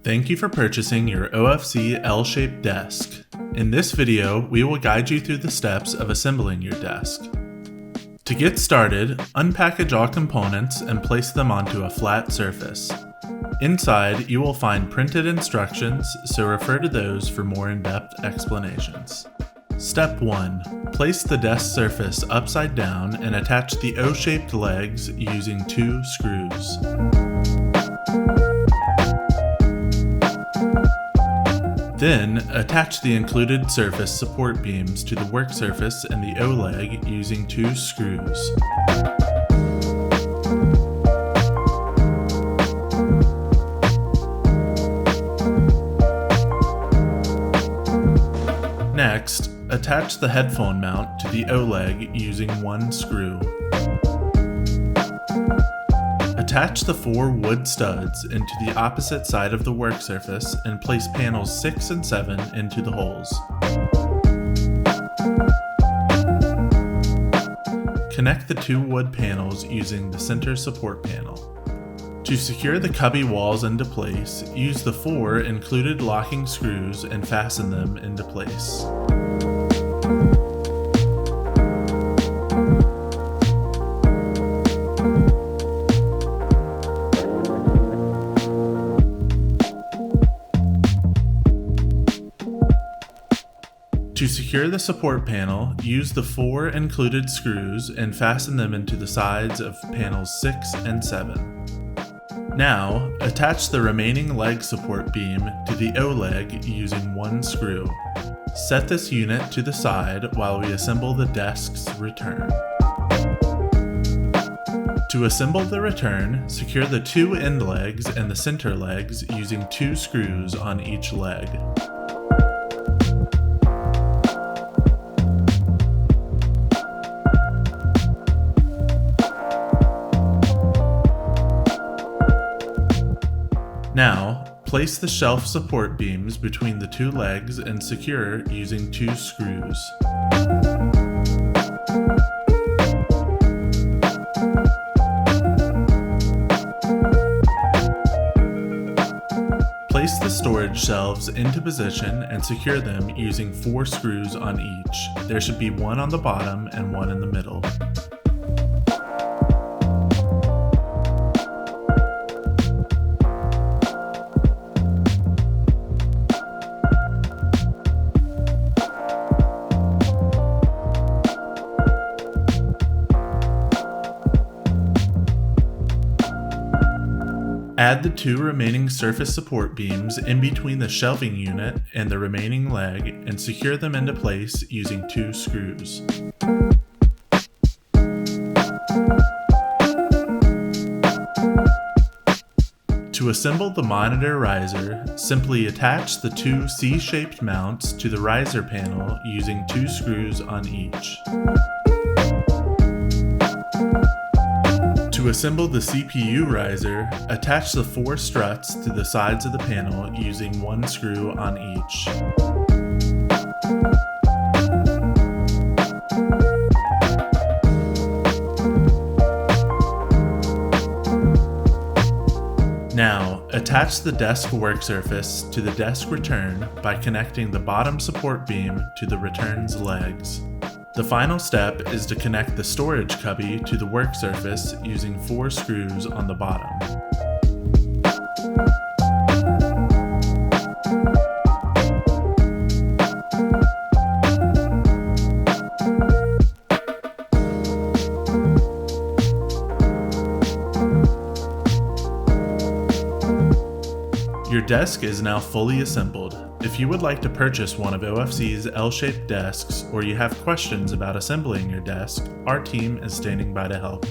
Thank you for purchasing your OFC L-shaped desk. In this video, we will guide you through the steps of assembling your desk. To get started, unpackage all components and place them onto a flat surface. Inside, you will find printed instructions, so refer to those for more in-depth explanations. Step 1. Place the desk surface upside down and attach the O-shaped legs using 2 screws. Then, attach the included surface support beams to the work surface and the O-leg using 2 screws. Next, attach the headphone mount to the O-leg using 1 screw. Attach the 4 wood studs into the opposite side of the work surface and place panels 6 and 7 into the holes. Connect the 2 wood panels using the center support panel. To secure the cubby walls into place, use the 4 included locking screws and fasten them into place. To secure the support panel, use the 4 included screws and fasten them into the sides of panels 6 and 7. Now, attach the remaining leg support beam to the O-leg using 1 screw. Set this unit to the side while we assemble the desk's return. To assemble the return, secure the 2 end legs and the center legs using 2 screws on each leg. Now, place the shelf support beams between the 2 legs and secure using 2 screws. Place the storage shelves into position and secure them using 4 screws on each. There should be 1 on the bottom and 1 in the middle. Add the 2 remaining surface support beams in between the shelving unit and the remaining leg and secure them into place using 2 screws. To assemble the monitor riser, simply attach the 2 C-shaped mounts to the riser panel using 2 screws on each. To assemble the CPU riser, attach the 4 struts to the sides of the panel using 1 screw on each. Now, attach the desk work surface to the desk return by connecting the bottom support beam to the return's legs. The final step is to connect the storage cubby to the work surface using 4 screws on the bottom. Your desk is now fully assembled. If you would like to purchase one of OFC's L-shaped desks or you have questions about assembling your desk, our team is standing by to help.